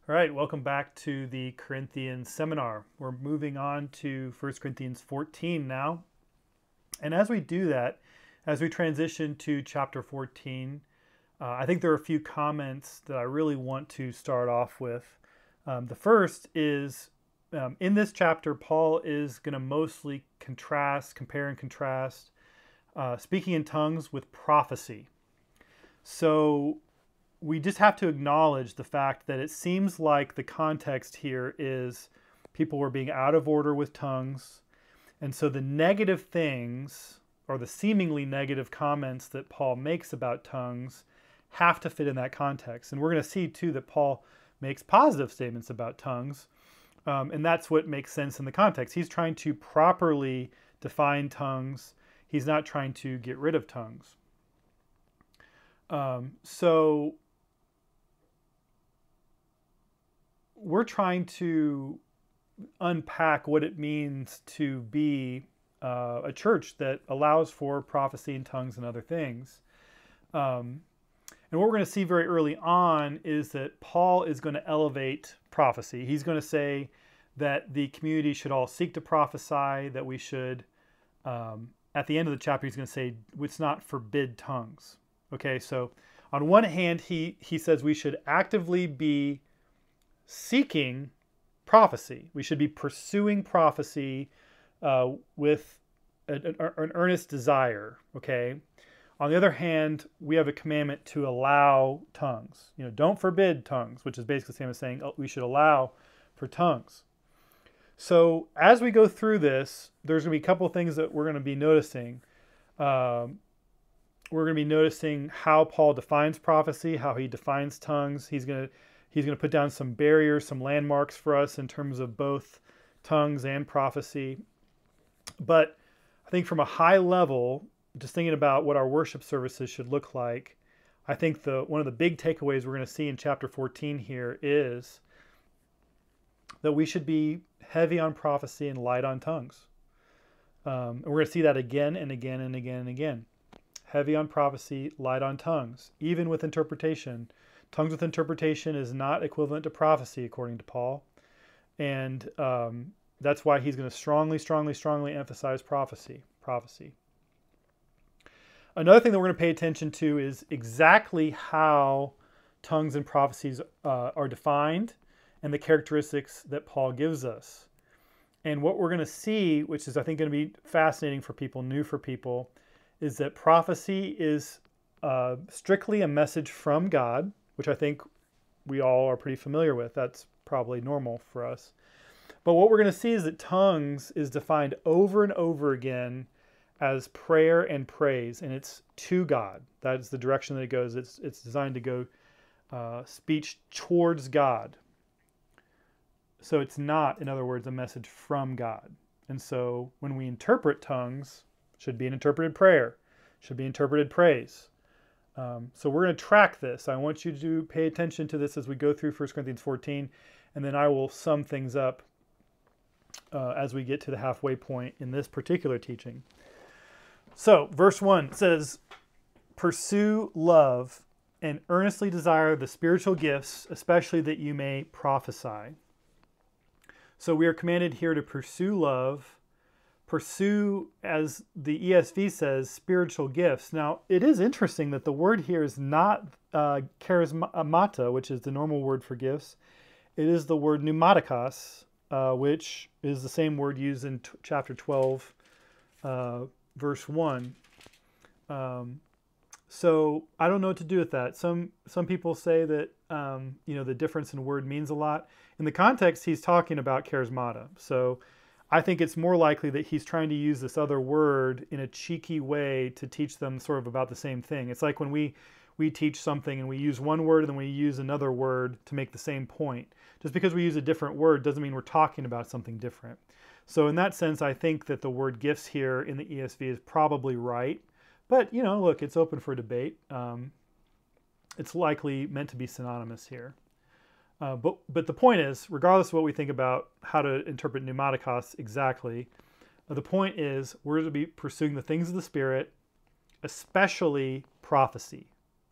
All right, welcome back to the Corinthians seminar. We're moving on to 1 Corinthians 14 now. And as we do that, as we transition to chapter 14, I think there are a few comments that I really want to start off with. The first is, in this chapter, Paul is going to mostly compare and contrast speaking in tongues with prophecy. So we just have to acknowledge the fact that it seems like the context here is people were being out of order with tongues. And so the negative things, or the seemingly negative comments that Paul makes about tongues, have to fit in that context. And we're going to see too that Paul makes positive statements about tongues. And that's what makes sense in the context. He's trying to properly define tongues. He's not trying to get rid of tongues. So we're trying to unpack what it means to be a church that allows for prophecy and tongues and other things. And what we're going to see very early on is that Paul is going to elevate prophecy. He's going to say that the community should all seek to prophesy, that we should, at the end of the chapter, he's going to say, let's not forbid tongues. Okay, so on one hand, he says we should actively be seeking prophecy. We should be pursuing prophecy with an earnest desire, okay? On the other hand, we have a commandment to allow tongues. You know, don't forbid tongues, which is basically the same as saying we should allow for tongues. So as we go through this, there's going to be a couple of things that we're going to be noticing. We're going to be noticing how Paul defines prophecy, how he defines tongues. He's going to put down some barriers, some landmarks for us in terms of both tongues and prophecy. But I think from a high level, just thinking about what our worship services should look like, I think one of the big takeaways we're going to see in chapter 14 here is that we should be heavy on prophecy and light on tongues. And we're going to see that again and again and again and again. Heavy on prophecy, light on tongues, even with interpretation. Tongues with interpretation is not equivalent to prophecy, according to Paul. And that's why he's going to strongly emphasize prophecy. Another thing that we're going to pay attention to is exactly how tongues and prophecies are defined and the characteristics that Paul gives us. And what we're going to see, which is I think going to be fascinating for people, new for people, is that prophecy is strictly a message from God, which I think we all are pretty familiar with. That's probably normal for us. But what we're going to see is that tongues is defined over and over again as prayer and praise, and it's to God. That is the direction that it goes. It's designed to go speech towards God. So it's not, in other words, a message from God. And so when we interpret tongues, should be an interpreted prayer, should be interpreted praise. So we're going to track this. I want you to pay attention to this as we go through 1 Corinthians 14, and then I will sum things up as we get to the halfway point in this particular teaching. So verse 1 says, "Pursue love and earnestly desire the spiritual gifts, especially that you may prophesy." So we are commanded here to pursue love, pursue, as the ESV says, spiritual gifts. Now, it is interesting that the word here is not charismata, which is the normal word for gifts. It is the word pneumatikos, which is the same word used in chapter 12, verse 1. So I don't know what to do with that. Some people say that the difference in word means a lot. In the context, he's talking about charismata. So I think it's more likely that he's trying to use this other word in a cheeky way to teach them sort of about the same thing. It's like when we teach something and we use one word and then we use another word to make the same point. Just because we use a different word doesn't mean we're talking about something different. So in that sense, I think that the word gifts here in the ESV is probably right. But, look, it's open for debate. It's likely meant to be synonymous here. But the point is, regardless of what we think about how to interpret pneumatikos exactly, the point is we're to be pursuing the things of the Spirit, especially prophecy.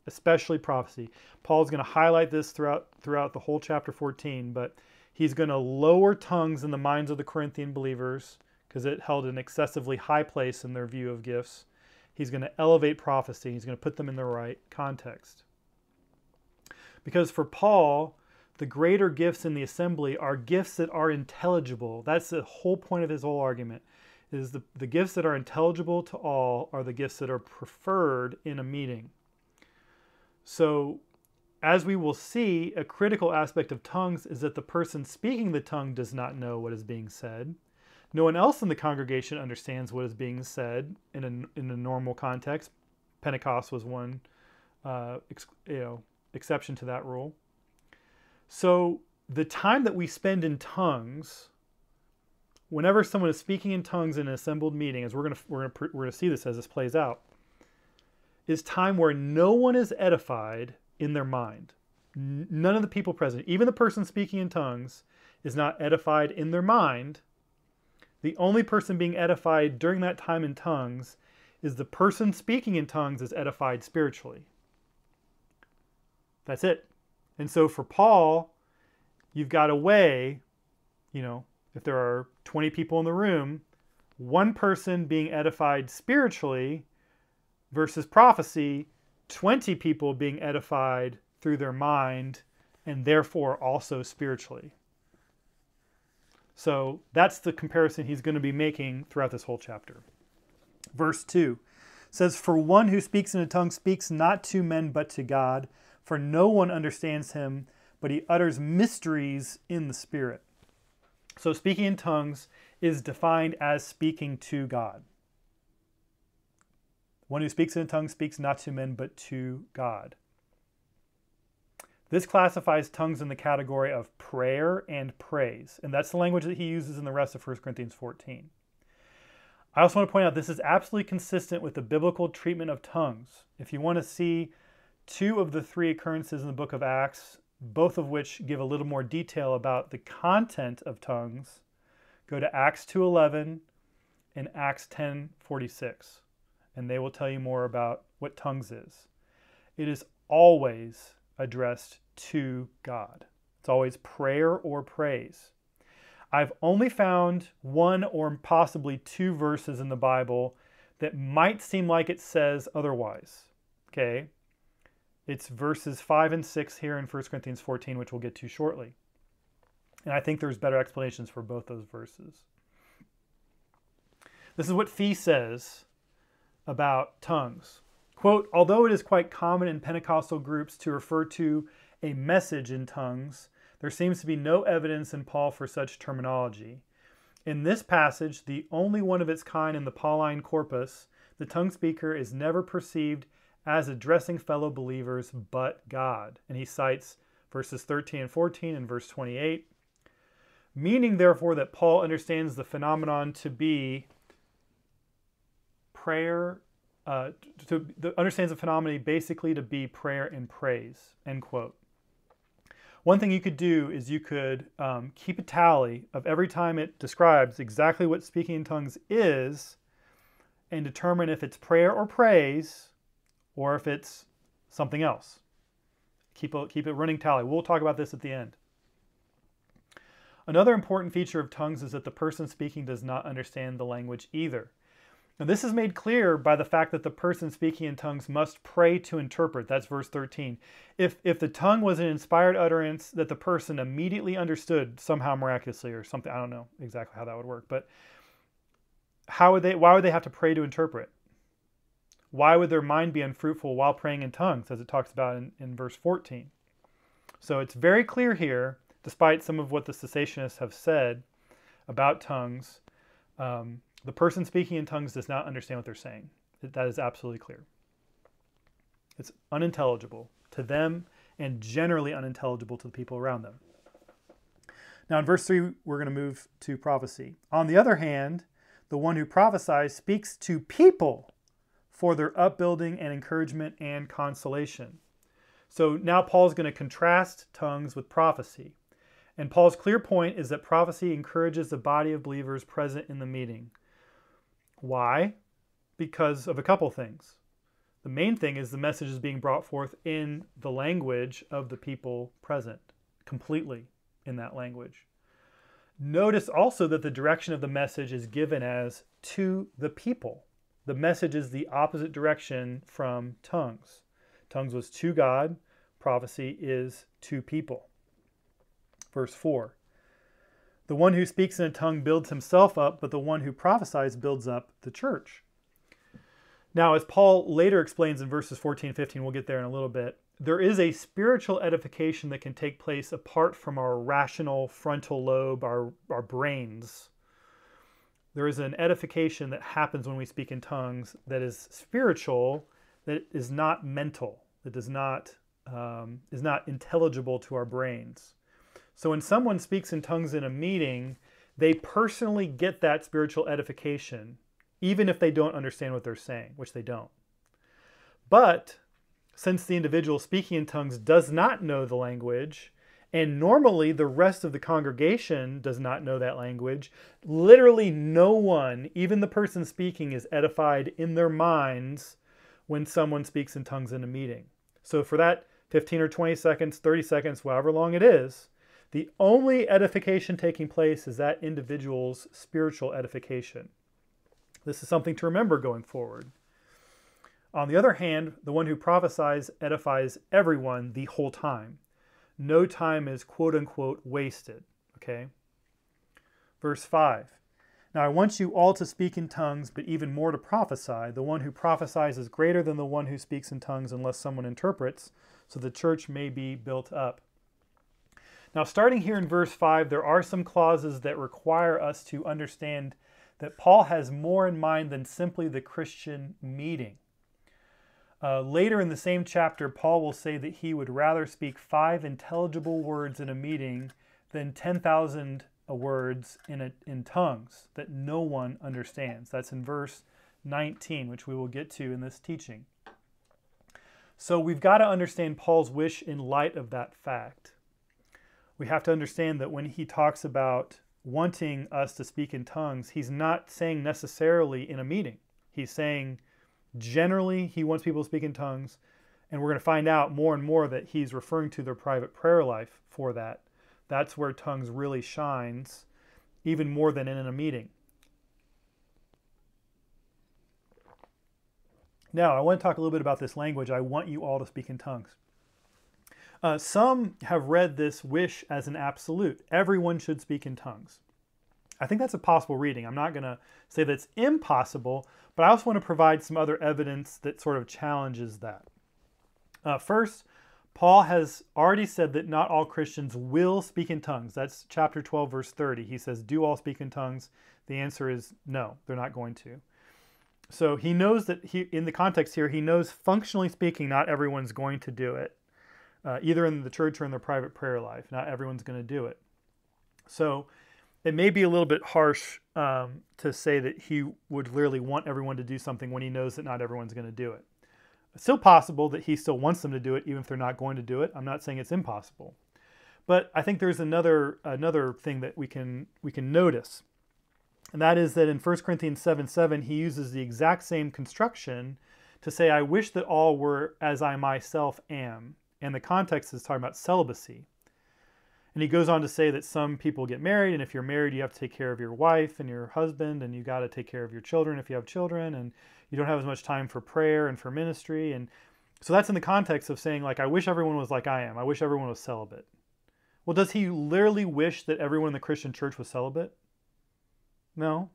especially prophecy. Paul's going to highlight this throughout the whole chapter 14, but he's going to lower tongues in the minds of the Corinthian believers because it held an excessively high place in their view of gifts. He's going to elevate prophecy. He's going to put them in the right context. Because for Paul, the greater gifts in the assembly are gifts that are intelligible. That's the whole point of his whole argument, is the gifts that are intelligible to all are the gifts that are preferred in a meeting. So, as we will see, a critical aspect of tongues is that the person speaking the tongue does not know what is being said. No one else in the congregation understands what is being said in a normal context. Pentecost was one exception to that rule. So the time that we spend in tongues, whenever someone is speaking in tongues in an assembled meeting, as we're gonna see this as this plays out, is time where no one is edified in their mind. None of the people present, even the person speaking in tongues, is not edified in their mind. The only person being edified during that time in tongues is the person speaking in tongues is edified spiritually. That's it. And so for Paul, you've got a way, if there are 20 people in the room, one person being edified spiritually versus prophecy, 20 people being edified through their mind and therefore also spiritually. So that's the comparison he's going to be making throughout this whole chapter. Verse 2 says, "For one who speaks in a tongue speaks not to men but to God, for no one understands him, but he utters mysteries in the Spirit." So speaking in tongues is defined as speaking to God. One who speaks in a tongue speaks not to men but to God. This classifies tongues in the category of prayer and praise, and that's the language that he uses in the rest of 1 Corinthians 14. I also want to point out this is absolutely consistent with the biblical treatment of tongues. If you want to see two of the three occurrences in the book of Acts, both of which give a little more detail about the content of tongues, go to Acts 2:11 and Acts 10:46, and they will tell you more about what tongues is. It is always addressed to God. It's always prayer or praise. I've only found one or possibly two verses in the Bible that might seem like it says otherwise. Okay? It's verses 5 and 6 here in 1 Corinthians 14, which we'll get to shortly. And I think there's better explanations for both those verses. This is what Fee says about tongues. Quote, "Although it is quite common in Pentecostal groups to refer to a message in tongues, there seems to be no evidence in Paul for such terminology. In this passage, the only one of its kind in the Pauline corpus, the tongue speaker is never perceived as addressing fellow believers but God." And he cites verses 13 and 14 and verse 28. "Meaning, therefore, that Paul understands the phenomenon to be prayer, understands the phenomenon basically to be prayer and praise," end quote. One thing you could do is you could keep a tally of every time it describes exactly what speaking in tongues is and determine if it's prayer or praise or if it's something else. Keep a running tally. We'll talk about this at the end. Another important feature of tongues is that the person speaking does not understand the language either. Now, this is made clear by the fact that the person speaking in tongues must pray to interpret. That's verse 13. If the tongue was an inspired utterance that the person immediately understood somehow miraculously or something, I don't know exactly how that would work, but why would they have to pray to interpret? Why would their mind be unfruitful while praying in tongues, as it talks about in verse 14? So it's very clear here, despite some of what the cessationists have said about tongues, the person speaking in tongues does not understand what they're saying. That is absolutely clear. It's unintelligible to them and generally unintelligible to the people around them. Now in verse 3, we're going to move to prophecy. "On the other hand, the one who prophesies speaks to people for their upbuilding and encouragement and consolation." So now Paul's going to contrast tongues with prophecy. And Paul's clear point is that prophecy encourages the body of believers present in the meeting. Why? Because of a couple things. The main thing is the message is being brought forth in the language of the people present, completely in that language. Notice also that the direction of the message is given as to the people. The message is the opposite direction from tongues. Tongues was to God, prophecy is to people. Verse 4. The one who speaks in a tongue builds himself up, but the one who prophesies builds up the church. Now, as Paul later explains in verses 14 and 15, we'll get there in a little bit, there is a spiritual edification that can take place apart from our rational frontal lobe, our brains. There is an edification that happens when we speak in tongues that is spiritual, that is not mental, that is not intelligible to our brains. So when someone speaks in tongues in a meeting, they personally get that spiritual edification, even if they don't understand what they're saying, which they don't. But since the individual speaking in tongues does not know the language, and normally the rest of the congregation does not know that language, literally no one, even the person speaking, is edified in their minds when someone speaks in tongues in a meeting. So for that 15 or 20 seconds, 30 seconds, however long it is, the only edification taking place is that individual's spiritual edification. This is something to remember going forward. On the other hand, the one who prophesies edifies everyone the whole time. No time is quote unquote wasted. Okay? Verse 5. Now I want you all to speak in tongues, but even more to prophesy. The one who prophesies is greater than the one who speaks in tongues unless someone interprets, so the church may be built up. Now, starting here in verse 5, there are some clauses that require us to understand that Paul has more in mind than simply the Christian meeting. Later in the same chapter, Paul will say that he would rather speak 5 intelligible words in a meeting than 10,000 words in tongues that no one understands. That's in verse 19, which we will get to in this teaching. So we've got to understand Paul's wish in light of that fact. We have to understand that when he talks about wanting us to speak in tongues, he's not saying necessarily in a meeting. He's saying generally he wants people to speak in tongues, and we're going to find out more and more that he's referring to their private prayer life for that. That's where tongues really shines, even more than in a meeting. Now, I want to talk a little bit about this language. I want you all to speak in tongues. Some have read this wish as an absolute. Everyone should speak in tongues. I think that's a possible reading. I'm not going to say that's impossible, but I also want to provide some other evidence that sort of challenges that. First, Paul has already said that not all Christians will speak in tongues. That's chapter 12, verse 30. He says, do all speak in tongues? The answer is no, they're not going to. So he knows that in the context here, he knows functionally speaking, not everyone's going to do it. Either in the church or in their private prayer life. Not everyone's going to do it. So it may be a little bit harsh to say that he would literally want everyone to do something when he knows that not everyone's going to do it. It's still possible that he still wants them to do it even if they're not going to do it. I'm not saying it's impossible. But I think there's another thing that we can notice. And that is that in 1 Corinthians 7:7, he uses the exact same construction to say, I wish that all were as I myself am. And the context is talking about celibacy. And he goes on to say that some people get married, and if you're married, you have to take care of your wife and your husband, and you got to take care of your children if you have children, and you don't have as much time for prayer and for ministry. And so that's in the context of saying, like, I wish everyone was like I am. I wish everyone was celibate. Well, does he literally wish that everyone in the Christian church was celibate? No.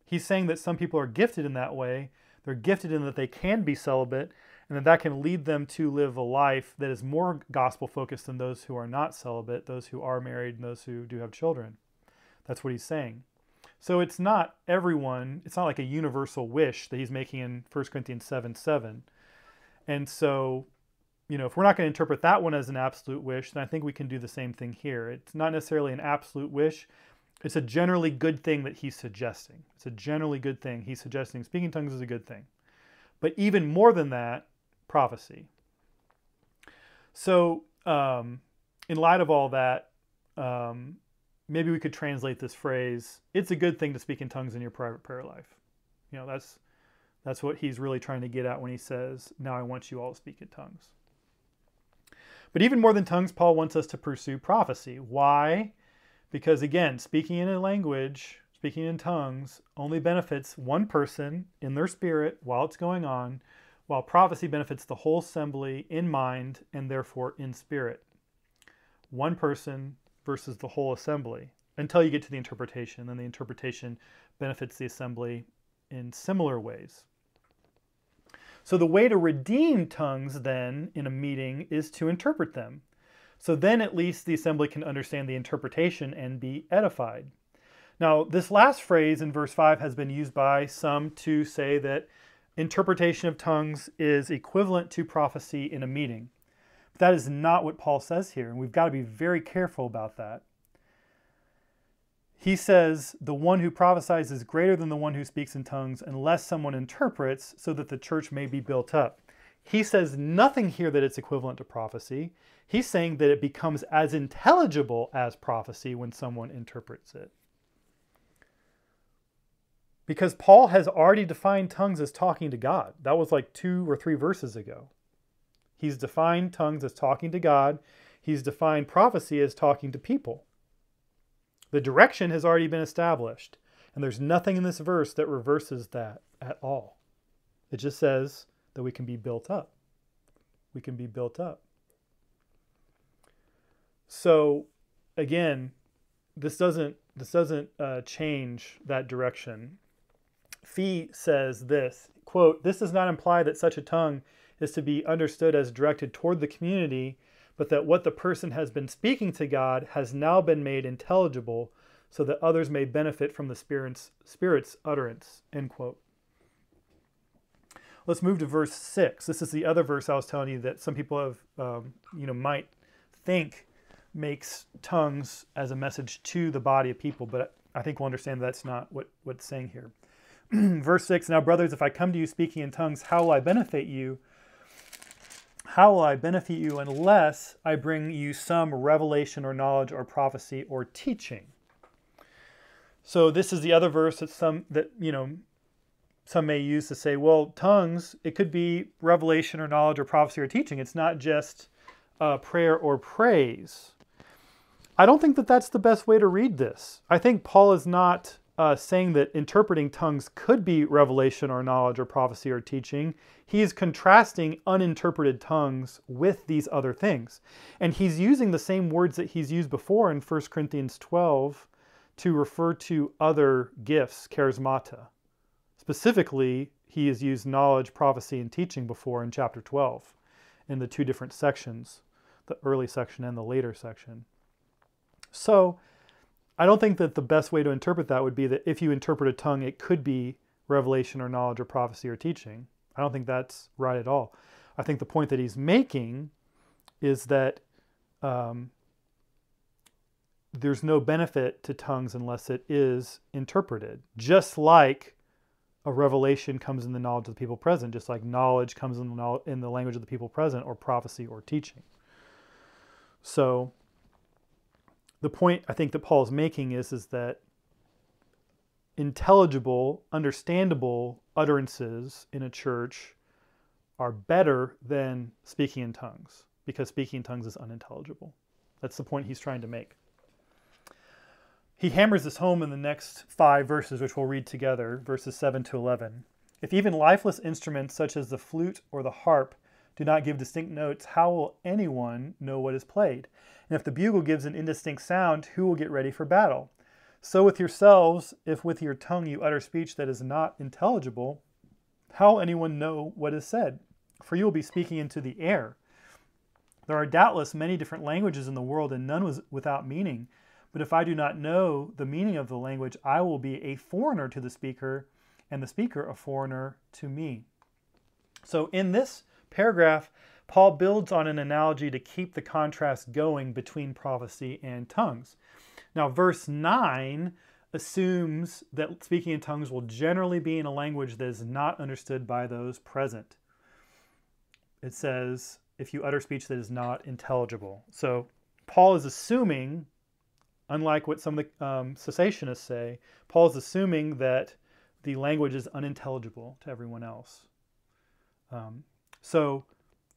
He's saying that some people are gifted in that way. They're gifted in that they can be celibate, and that can lead them to live a life that is more gospel-focused than those who are not celibate, those who are married, and those who do have children. That's what he's saying. So it's not everyone, it's not like a universal wish that he's making in 1 Corinthians 7:7. And so, if we're not going to interpret that one as an absolute wish, then I think we can do the same thing here. It's not necessarily an absolute wish. It's a generally good thing that he's suggesting. It's a generally good thing. He's suggesting speaking tongues is a good thing. But even more than that, prophecy. So, in light of all that, maybe we could translate this phrase, it's a good thing to speak in tongues in your private prayer life. That's That's what he's really trying to get at when he says, now I want you all to speak in tongues. But even more than tongues, Paul wants us to pursue prophecy. Why? Because again, speaking in a language, speaking in tongues, only benefits one person in their spirit while it's going on, while prophecy benefits the whole assembly in mind and therefore in spirit. One person versus the whole assembly until you get to the interpretation. Then the interpretation benefits the assembly in similar ways. So the way to redeem tongues then in a meeting is to interpret them. So then at least the assembly can understand the interpretation and be edified. Now this last phrase in verse 5 has been used by some to say that interpretation of tongues is equivalent to prophecy in a meeting. But that is not what Paul says here, and we've got to be very careful about that. He says, the one who prophesies is greater than the one who speaks in tongues unless someone interprets so that the church may be built up. He says nothing here that it's equivalent to prophecy. He's saying that it becomes as intelligible as prophecy when someone interprets it. Because Paul has already defined tongues as talking to God. That was like 2 or 3 verses ago. He's defined tongues as talking to God. He's defined prophecy as talking to people. The direction has already been established, and there's nothing in this verse that reverses that at all. It just says that we can be built up. We can be built up. So, again, this doesn't change that direction. Fee says this, quote, "This does not imply that such a tongue is to be understood as directed toward the community, but that what the person has been speaking to God has now been made intelligible so that others may benefit from the Spirit's utterance," end quote. Let's move to verse 6. This is the other verse I was telling you that some people have, might think makes tongues as a message to the body of people, but I think we'll understand that's not what it's saying here. Verse 6, "Now, brothers, if I come to you speaking in tongues, how will I benefit you? How will I benefit you unless I bring you some revelation or knowledge or prophecy or teaching?" So this is the other verse that some may use to say, well, tongues, it could be revelation or knowledge or prophecy or teaching. It's not just prayer or praise. I don't think that that's the best way to read this. I think Paul is not saying that interpreting tongues could be revelation or knowledge or prophecy or teaching. He is contrasting uninterpreted tongues with these other things. And he's using the same words that he's used before in 1 Corinthians 12 to refer to other gifts, charismata. Specifically, he has used knowledge, prophecy, and teaching before in chapter 12 in the 2 different sections, the early section and the later section. So, I don't think that the best way to interpret that would be that if you interpret a tongue, it could be revelation or knowledge or prophecy or teaching. I don't think that's right at all. I think the point that he's making is that there's no benefit to tongues unless it is interpreted. Just like a revelation comes in the knowledge of the people present, just like knowledge comes in the language of the people present, or prophecy or teaching. So, the point I think that Paul is making is that intelligible, understandable utterances in a church are better than speaking in tongues, because speaking in tongues is unintelligible. That's the point he's trying to make. He hammers this home in the next 5 verses, which we'll read together, verses 7 to 11. "If even lifeless instruments such as the flute or the harp do not give distinct notes, how will anyone know what is played? And if the bugle gives an indistinct sound, who will get ready for battle? So with yourselves, if with your tongue you utter speech that is not intelligible, how will anyone know what is said? For you will be speaking into the air. There are doubtless many different languages in the world, and none was without meaning. But if I do not know the meaning of the language, I will be a foreigner to the speaker, and the speaker a foreigner to me." So in this paragraph, Paul builds on an analogy to keep the contrast going between prophecy and tongues. Now, verse 9 assumes that speaking in tongues will generally be in a language that is not understood by those present. It says, if you utter speech that is not intelligible. So Paul is assuming, unlike what some of the cessationists say, Paul is assuming that the language is unintelligible to everyone else. So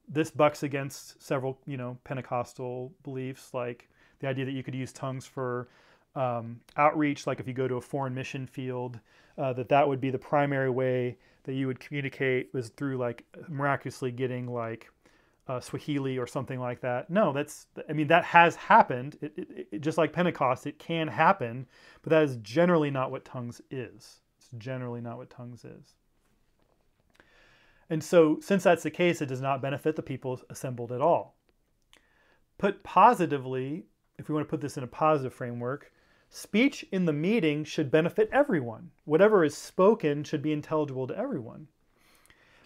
this bucks against several, Pentecostal beliefs, like the idea that you could use tongues for outreach, like if you go to a foreign mission field, that would be the primary way that you would communicate, was through like miraculously getting like Swahili or something like that. No, that has happened. It just like Pentecost, it can happen, but that is generally not what tongues is. It's generally not what tongues is. And so, since that's the case, it does not benefit the people assembled at all. Put positively, if we want to put this in a positive framework, speech in the meeting should benefit everyone. Whatever is spoken should be intelligible to everyone.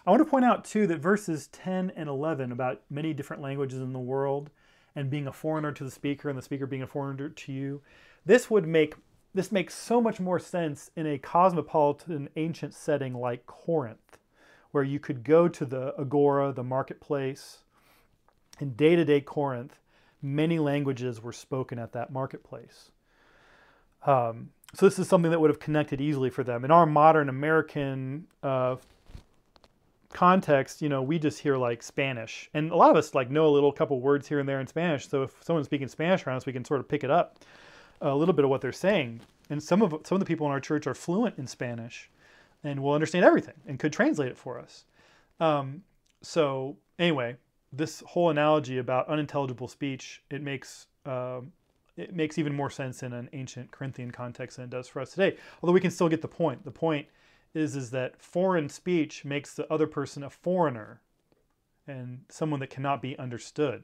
I want to point out, too, that verses 10 and 11 about many different languages in the world and being a foreigner to the speaker and the speaker being a foreigner to you, this makes so much more sense in a cosmopolitan ancient setting like Corinth, where you could go to the agora, the marketplace. In day-to-day Corinth, many languages were spoken at that marketplace. So this is something that would have connected easily for them. In our modern American context, we just hear like Spanish. And a lot of us like know a couple words here and there in Spanish. So if someone's speaking Spanish around us, we can sort of pick it up, a little bit of what they're saying. And some of the people in our church are fluent in Spanish and will understand everything and could translate it for us. So anyway, this whole analogy about unintelligible speech, it makes even more sense in an ancient Corinthian context than it does for us today. Although we can still get the point. The point is that foreign speech makes the other person a foreigner and someone that cannot be understood.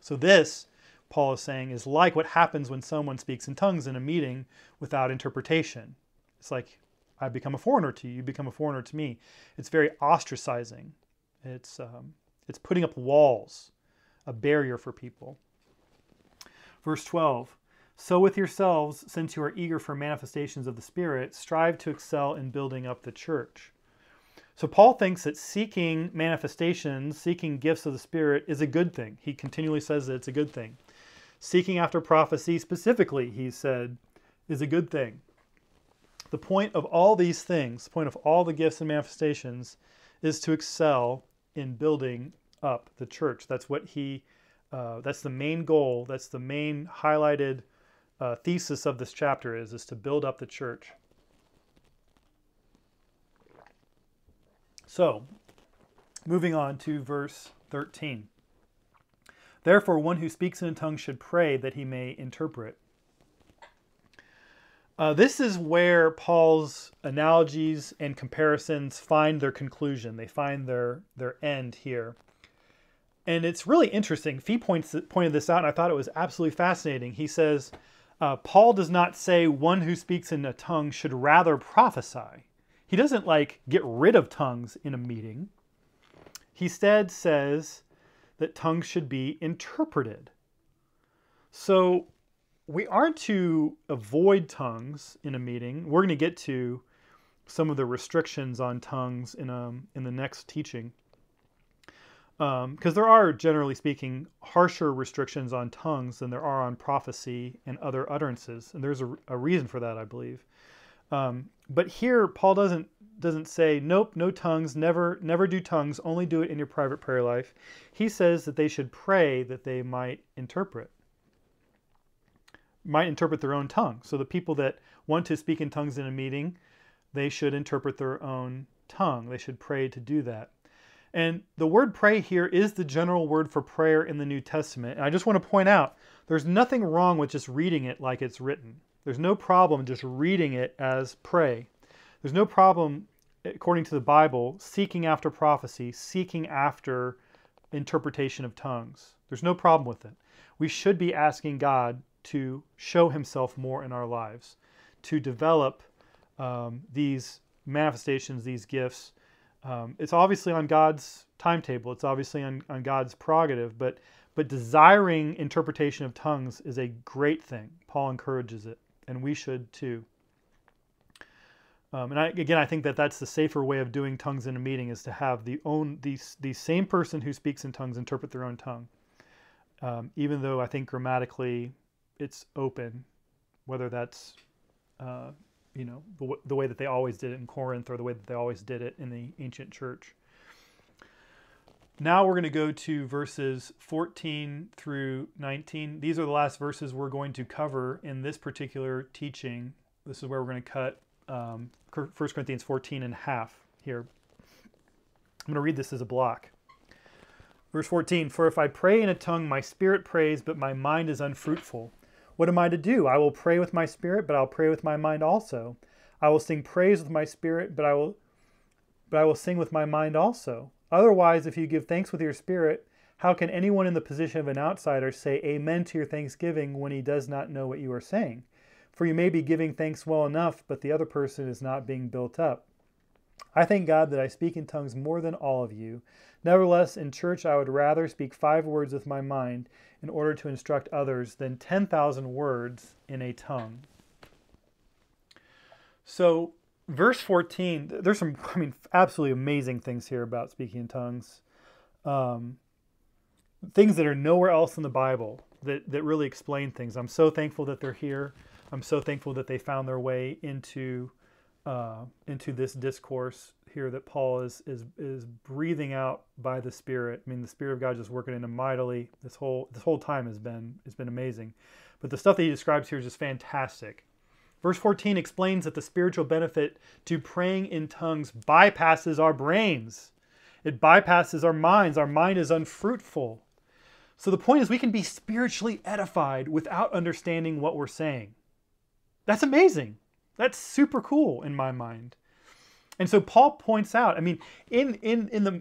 So this, Paul is saying, is like what happens when someone speaks in tongues in a meeting without interpretation. It's like, I become a foreigner to you, you become a foreigner to me. It's very ostracizing. It's putting up walls, a barrier for people. Verse 12, so with yourselves, since you are eager for manifestations of the Spirit, strive to excel in building up the church. So Paul thinks that seeking manifestations, seeking gifts of the Spirit is a good thing. He continually says that it's a good thing. Seeking after prophecy specifically, he said, is a good thing. The point of all these things, the point of all the gifts and manifestations, is to excel in building up the church. That's what that's the main goal. That's the main highlighted thesis of this chapter is to build up the church. So, moving on to verse 13. Therefore, one who speaks in a tongue should pray that he may interpret. This is where Paul's analogies and comparisons find their conclusion. They find their end here. And it's really interesting. Fee pointed this out, and I thought it was absolutely fascinating. He says, Paul does not say one who speaks in a tongue should rather prophesy. He doesn't get rid of tongues in a meeting. He instead says that tongues should be interpreted. So we aren't to avoid tongues in a meeting. We're going to get to some of the restrictions on tongues in the next teaching. Because there are, generally speaking, harsher restrictions on tongues than there are on prophecy and other utterances. And there's a reason for that, I believe. But here, Paul doesn't say, nope, no tongues, never do tongues, only do it in your private prayer life. He says that they should pray that they might interpret their own tongue. So the people that want to speak in tongues in a meeting, they should interpret their own tongue. They should pray to do that. And the word pray here is the general word for prayer in the New Testament. And I just want to point out, there's nothing wrong with just reading it like it's written. There's no problem just reading it as pray. There's no problem, according to the Bible, seeking after prophecy, seeking after interpretation of tongues. There's no problem with it. We should be asking God to show himself more in our lives, to develop these manifestations, these gifts. It's obviously on God's timetable. It's obviously on God's prerogative, but desiring interpretation of tongues is a great thing. Paul encourages it, and we should too. I think that's the safer way of doing tongues in a meeting, is to have the same person who speaks in tongues interpret their own tongue. Even though I think grammatically it's open, whether that's the way that they always did it in Corinth, or the way that they always did it in the ancient church. Now we're going to go to verses 14 through 19. These are the last verses we're going to cover in this particular teaching. This is where we're going to cut 1 Corinthians 14 in half here. I'm going to read this as a block. Verse 14, "For if I pray in a tongue, my spirit prays, but my mind is unfruitful. What am I to do? I will pray with my spirit, but I'll pray with my mind also. I will sing praise with my spirit, but I will sing with my mind also. Otherwise, if you give thanks with your spirit, how can anyone in the position of an outsider say amen to your thanksgiving when he does not know what you are saying? For you may be giving thanks well enough, but the other person is not being built up. I thank God that I speak in tongues more than all of you. Nevertheless, in church I would rather speak 5 words with my mind in order to instruct others than 10,000 words in a tongue." So, verse 14, there's some, absolutely amazing things here about speaking in tongues. Things that are nowhere else in the Bible that really explain things. I'm so thankful that they're here. I'm so thankful that they found their way into this discourse here that Paul is breathing out by the Spirit. The Spirit of God just working in him mightily. This whole time has been amazing. But the stuff that he describes here is just fantastic. Verse 14 explains that the spiritual benefit to praying in tongues bypasses our brains. It bypasses our minds. Our mind is unfruitful. So the point is we can be spiritually edified without understanding what we're saying. That's amazing. That's super cool in my mind. And so Paul points out, in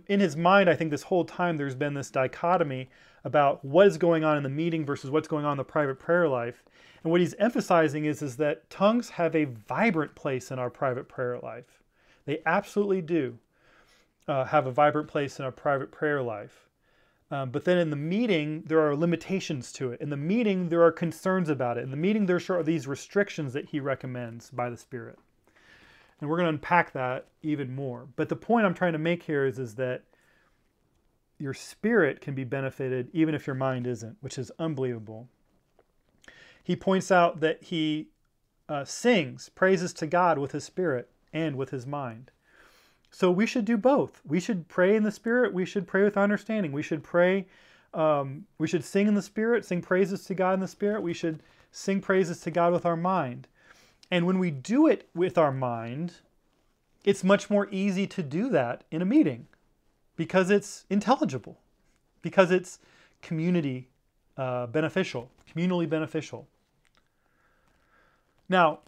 his mind, I think this whole time there's been this dichotomy about what is going on in the meeting versus what's going on in the private prayer life. And what he's emphasizing is that tongues have a vibrant place in our private prayer life. They absolutely do have a vibrant place in our private prayer life. But then in the meeting, there are limitations to it. In the meeting, there are concerns about it. In the meeting, there are these restrictions that he recommends by the Spirit. And we're going to unpack that even more. But the point I'm trying to make here is that your spirit can be benefited even if your mind isn't, which is unbelievable. He points out that he sings praises to God with his spirit and with his mind. So we should do both. We should pray in the Spirit. We should pray with understanding. We should pray. We should sing in the Spirit, sing praises to God in the Spirit. We should sing praises to God with our mind. And when we do it with our mind, it's much more easy to do that in a meeting because it's intelligible, because it's communally beneficial. Now,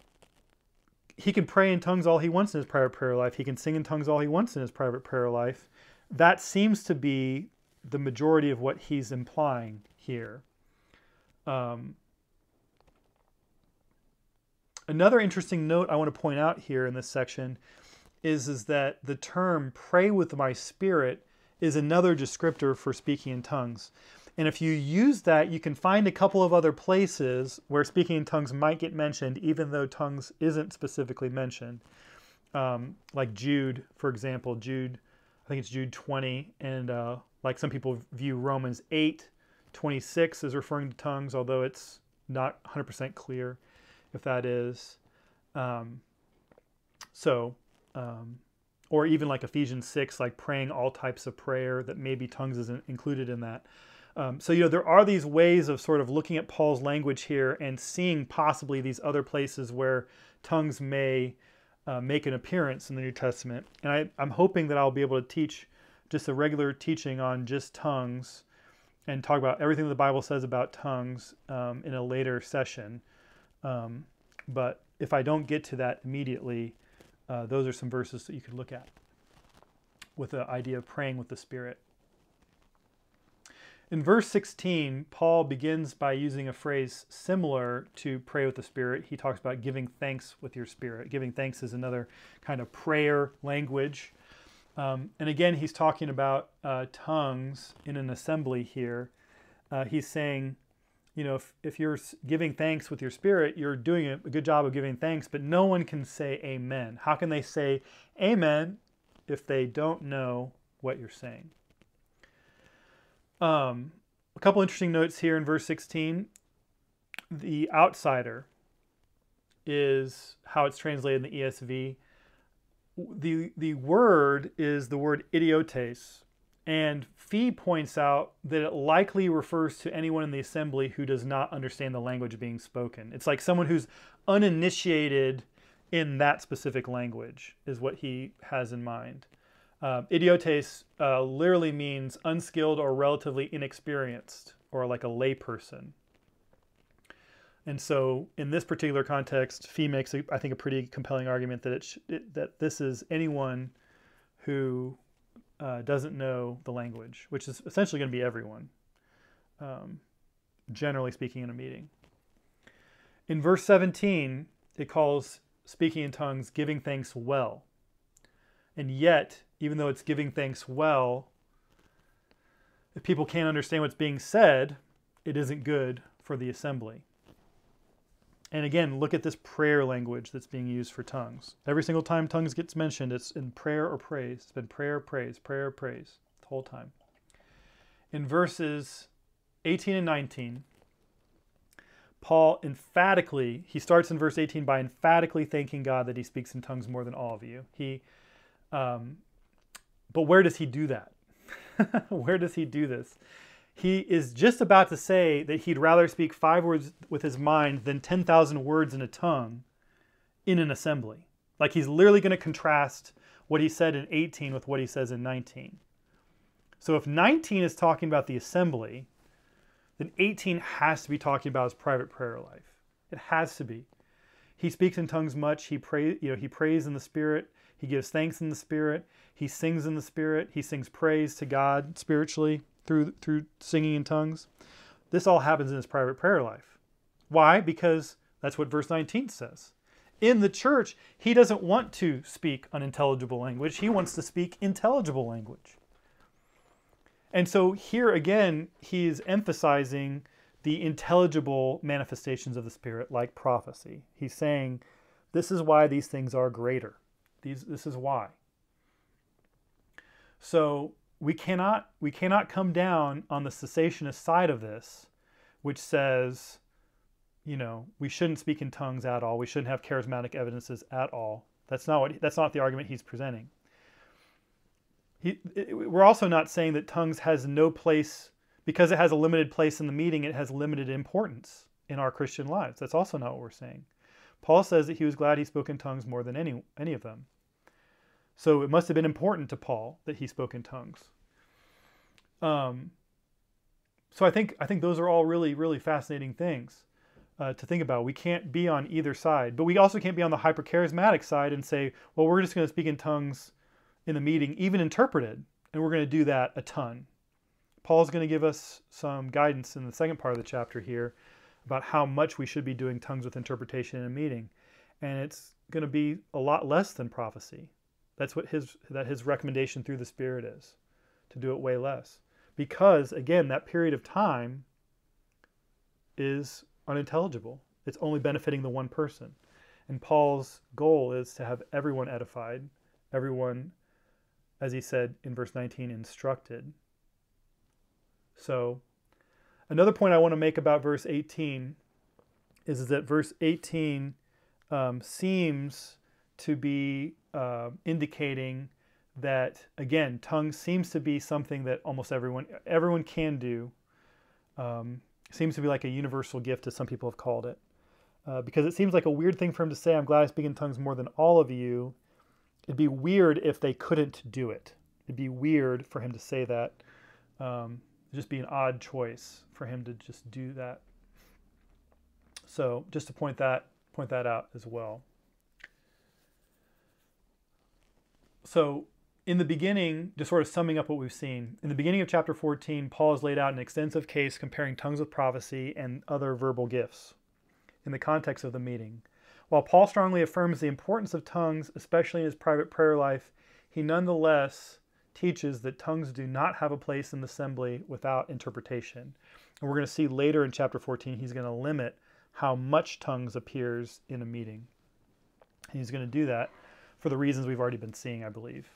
he can pray in tongues all he wants in his private prayer life. He can sing in tongues all he wants in his private prayer life. That seems to be the majority of what he's implying here. Another interesting note I want to point out here in this section is that the term "pray with my spirit" is another descriptor for speaking in tongues. And if you use that, you can find a couple of other places where speaking in tongues might get mentioned, even though tongues isn't specifically mentioned. Like Jude, for example. Jude, I think it's Jude 20. And like some people view Romans 8:26 as referring to tongues, although it's not 100% clear if that is. Or even like Ephesians 6, like praying all types of prayer, that maybe tongues isn't included in that. There are these ways of sort of looking at Paul's language here and seeing possibly these other places where tongues may make an appearance in the New Testament. And I'm hoping that I'll be able to teach just a regular teaching on just tongues and talk about everything the Bible says about tongues in a later session. But if I don't get to that immediately, those are some verses that you could look at with the idea of praying with the Spirit. In verse 16, Paul begins by using a phrase similar to pray with the Spirit. He talks about giving thanks with your spirit. Giving thanks is another kind of prayer language. And again, he's talking about tongues in an assembly here. He's saying, if you're giving thanks with your spirit, you're doing a good job of giving thanks, but no one can say amen. How can they say amen if they don't know what you're saying? A couple interesting notes here in verse 16. The outsider. is how it's translated in the ESV. The word is the word idiotes. And Fee points out that it likely refers to anyone in the assembly who does not understand the language being spoken. It's like someone who's uninitiated in that specific language is what he has in mind. Idiotes literally means unskilled or relatively inexperienced, or like a layperson. And so in this particular context, Fee makes, I think, a pretty compelling argument that that this is anyone who doesn't know the language, which is essentially going to be everyone, generally speaking, in a meeting. In verse 17, it calls speaking in tongues giving thanks well. And yet, even though it's giving thanks well, if people can't understand what's being said, it isn't good for the assembly. And again, look at this prayer language that's being used for tongues. Every single time tongues gets mentioned, it's in prayer or praise. It's been prayer, praise, prayer, praise the whole time. In verses 18 and 19, Paul emphatically, he starts in verse 18 by emphatically thanking God that he speaks in tongues more than all of you. But where does he do that? Where does he do this? He is just about to say that he'd rather speak 5 words with his mind than 10,000 words in a tongue in an assembly. Like he's literally going to contrast what he said in 18 with what he says in 19. So if 19 is talking about the assembly, then 18 has to be talking about his private prayer life. It has to be. He speaks in tongues much. He prays in the Spirit. He gives thanks in the Spirit. He sings in the Spirit. He sings praise to God spiritually through singing in tongues. This all happens in his private prayer life. Why? Because that's what verse 19 says. In the church, he doesn't want to speak unintelligible language. He wants to speak intelligible language. And so here again, he's emphasizing the intelligible manifestations of the Spirit, like prophecy. He's saying, this is why these things are greater. This is why. So we cannot come down on the cessationist side of this, which says, we shouldn't speak in tongues at all. We shouldn't have charismatic evidences at all. That's not the argument he's presenting. We're also not saying that tongues has no place, because it has a limited place in the meeting, it has limited importance in our Christian lives. That's also not what we're saying. Paul says that he was glad he spoke in tongues more than any of them. So it must have been important to Paul that he spoke in tongues. So I think those are all really, really fascinating things to think about. We can't be on either side, but we also can't be on the hyper-charismatic side and say, well, we're just going to speak in tongues in the meeting, even interpreted, and we're going to do that a ton. Paul's going to give us some guidance in the second part of the chapter here about how much we should be doing tongues with interpretation in a meeting. And it's going to be a lot less than prophecy. That's what his recommendation through the Spirit is, to do it way less. Because, again, that period of time is unintelligible. It's only benefiting the one person. And Paul's goal is to have everyone edified, everyone, as he said in verse 19, instructed. So, another point I want to make about verse 18 is that verse 18 seems to be indicating that, again, tongues seems to be something that almost everyone can do. Seems to be like a universal gift, as some people have called it. Because it seems like a weird thing for him to say, I'm glad I speak in tongues more than all of you. It'd be weird if they couldn't do it. It'd be weird for him to say that. It'd just be an odd choice for him to just do that. So just to point that out as well. So in the beginning, just sort of summing up what we've seen, in the beginning of chapter 14, Paul has laid out an extensive case comparing tongues with prophecy and other verbal gifts in the context of the meeting. While Paul strongly affirms the importance of tongues, especially in his private prayer life, he nonetheless teaches that tongues do not have a place in the assembly without interpretation. And we're going to see later in chapter 14, he's going to limit how much tongues appears in a meeting. And he's going to do that for the reasons we've already been seeing, I believe.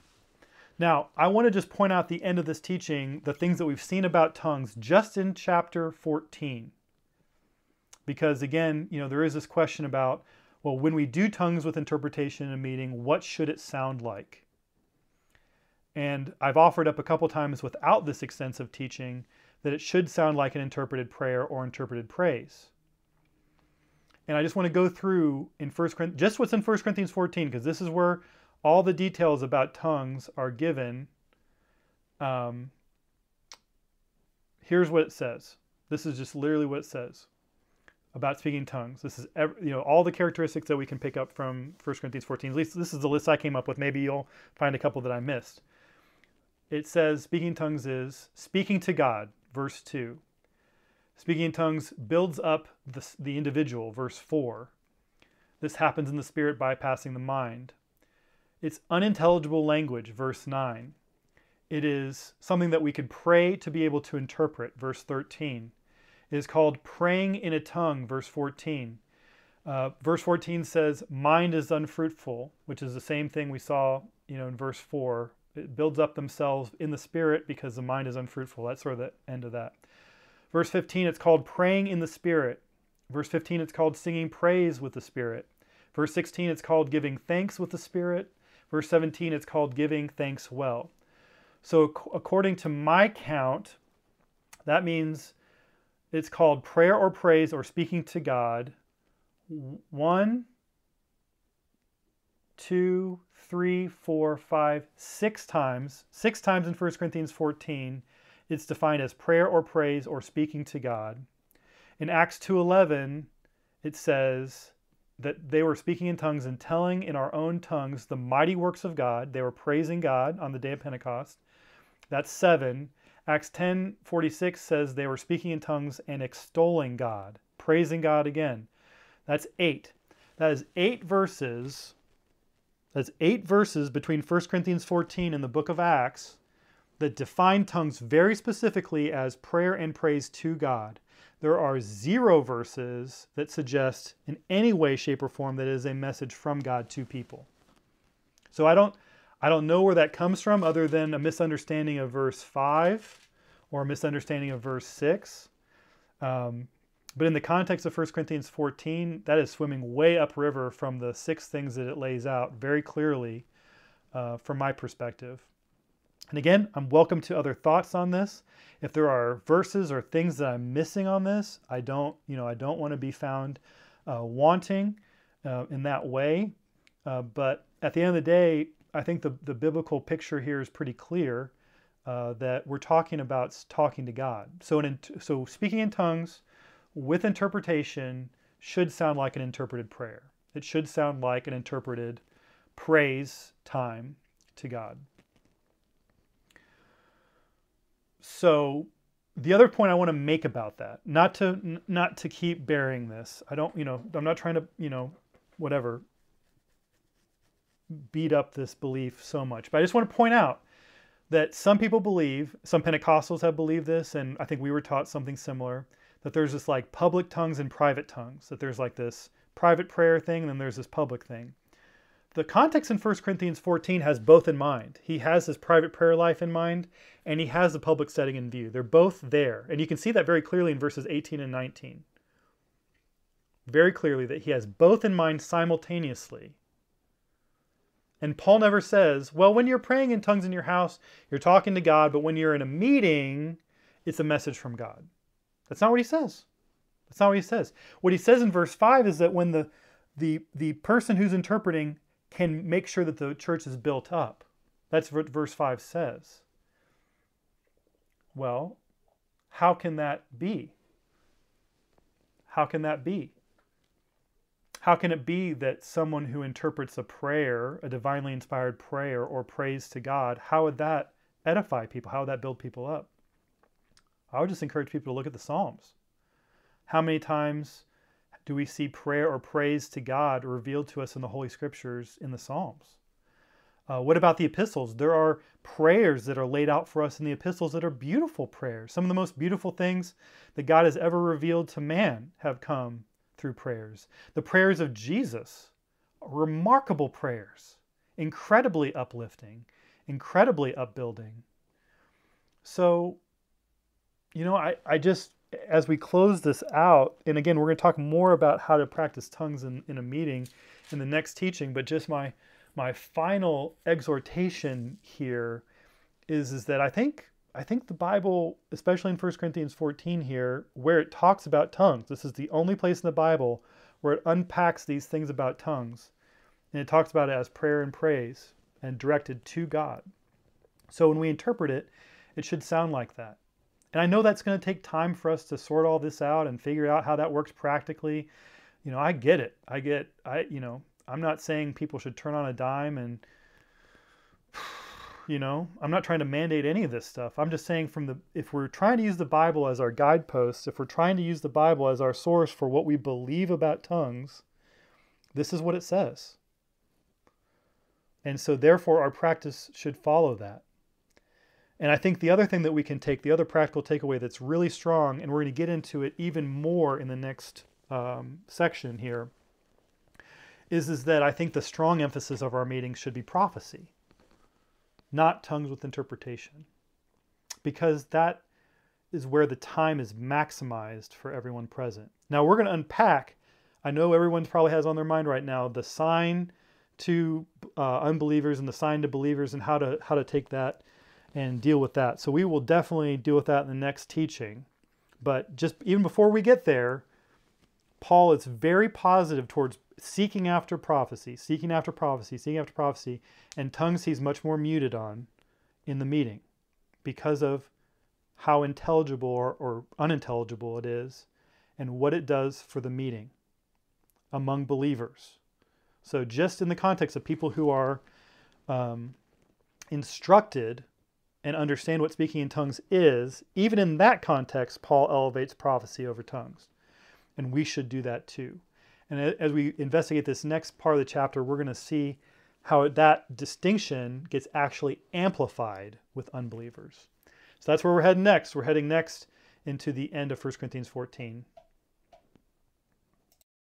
Now, I want to just point out the end of this teaching, the things that we've seen about tongues just in chapter 14. Because again, there is this question about, well, when we do tongues with interpretation in a meeting, what should it sound like? And I've offered up a couple times without this extensive teaching that it should sound like an interpreted prayer or interpreted praise. And I just want to go through in 1 Corinthians, just what's in 1 Corinthians 14, because this is where all the details about tongues are given. Here's what it says. This is just literally what it says about speaking tongues. This is all the characteristics that we can pick up from 1 Corinthians 14. At least this is the list I came up with. Maybe you'll find a couple that I missed. It says speaking tongues is speaking to God, verse 2. Speaking in tongues builds up the individual, verse 4. This happens in the spirit bypassing the mind. It's unintelligible language, verse 9. It is something that we could pray to be able to interpret, verse 13. It is called praying in a tongue, verse 14. Verse 14 says, mind is unfruitful, which is the same thing we saw in verse 4. It builds up themselves in the spirit because the mind is unfruitful. That's sort of the end of that. Verse 15, it's called praying in the Spirit. Verse 15, it's called singing praise with the Spirit. Verse 16, it's called giving thanks with the Spirit. Verse 17, it's called giving thanks well. So according to my count, that means it's called prayer or praise or speaking to God 1, 2, 3, 4, 5, 6 times. 6 times in 1 Corinthians 14. It's defined as prayer or praise or speaking to God. In Acts 2:11, it says that they were speaking in tongues and telling in our own tongues the mighty works of God. They were praising God on the day of Pentecost. That's 7. Acts 10:46 says they were speaking in tongues and extolling God, praising God again. That's 8. That is 8 verses. That's 8 verses between 1 Corinthians 14 and the book of Acts that define tongues very specifically as prayer and praise to God. There are 0 verses that suggest in any way, shape, or form that it is a message from God to people. So I don't know where that comes from other than a misunderstanding of verse 5 or a misunderstanding of verse 6. But in the context of 1 Corinthians 14, that is swimming way upriver from the 6 things that it lays out very clearly from my perspective. And again, I'm welcome to other thoughts on this. If there are verses or things that I'm missing on this, I don't want to be found wanting in that way. But at the end of the day, I think the biblical picture here is pretty clear that we're talking about talking to God. So speaking in tongues with interpretation should sound like an interpreted prayer. It should sound like an interpreted praise time to God. So the other point I want to make about that, not to keep bearing this. I'm not trying to, whatever, beat up this belief so much. But I just want to point out that some people believe, some Pentecostals have believed this, and I think we were taught something similar, that there's this like public tongues and private tongues, that there's like this private prayer thing, and then there's this public thing. The context in 1 Corinthians 14 has both in mind. He has his private prayer life in mind, and he has the public setting in view. They're both there. And you can see that very clearly in verses 18 and 19. Very clearly that he has both in mind simultaneously. And Paul never says, well, when you're praying in tongues in your house, you're talking to God, but when you're in a meeting, it's a message from God. That's not what he says. That's not what he says. What he says in verse 5 is that when the person who's interpreting can make sure that the church is built up. That's what verse 5 says. Well, how can that be? How can that be? How can it be that someone who interprets a prayer, a divinely inspired prayer or praise to God, how would that edify people? How would that build people up? I would just encourage people to look at the Psalms. How many times do we see prayer or praise to God revealed to us in the Holy Scriptures in the Psalms? What about the epistles? There are prayers that are laid out for us in the epistles that are beautiful prayers. Some of the most beautiful things that God has ever revealed to man have come through prayers. The prayers of Jesus, remarkable prayers, incredibly uplifting, incredibly upbuilding. So, I just as we close this out, and again, we're going to talk more about how to practice tongues in a meeting in the next teaching, but just my final exhortation here is that I think the Bible, especially in 1 Corinthians 14 here, where it talks about tongues, this is the only place in the Bible where it unpacks these things about tongues. And it talks about it as prayer and praise and directed to God. So when we interpret it, it should sound like that. And I know that's going to take time for us to sort all this out and figure out how that works practically. I get it. I'm not saying people should turn on a dime and, I'm not trying to mandate any of this stuff. I'm just saying if we're trying to use the Bible as our guidepost, if we're trying to use the Bible as our source for what we believe about tongues, this is what it says. And so therefore our practice should follow that. And I think the other thing that we can take, the other practical takeaway that's really strong, and we're going to get into it even more in the next section here, is that I think the strong emphasis of our meetings should be prophecy, not tongues with interpretation, because that is where the time is maximized for everyone present. Now we're going to unpack, I know everyone probably has on their mind right now, the sign to unbelievers and the sign to believers and how to take that and deal with that. So we will definitely deal with that in the next teaching. But just even before we get there, Paul is very positive towards seeking after prophecy, seeking after prophecy, seeking after prophecy, and tongues he's much more muted on in the meeting because of how intelligible or unintelligible it is and what it does for the meeting among believers. So just in the context of people who are instructed and understand what speaking in tongues is, even in that context, Paul elevates prophecy over tongues. And we should do that too. And as we investigate this next part of the chapter, we're going to see how that distinction gets actually amplified with unbelievers. So that's where we're heading next. We're heading next into the end of 1 Corinthians 14.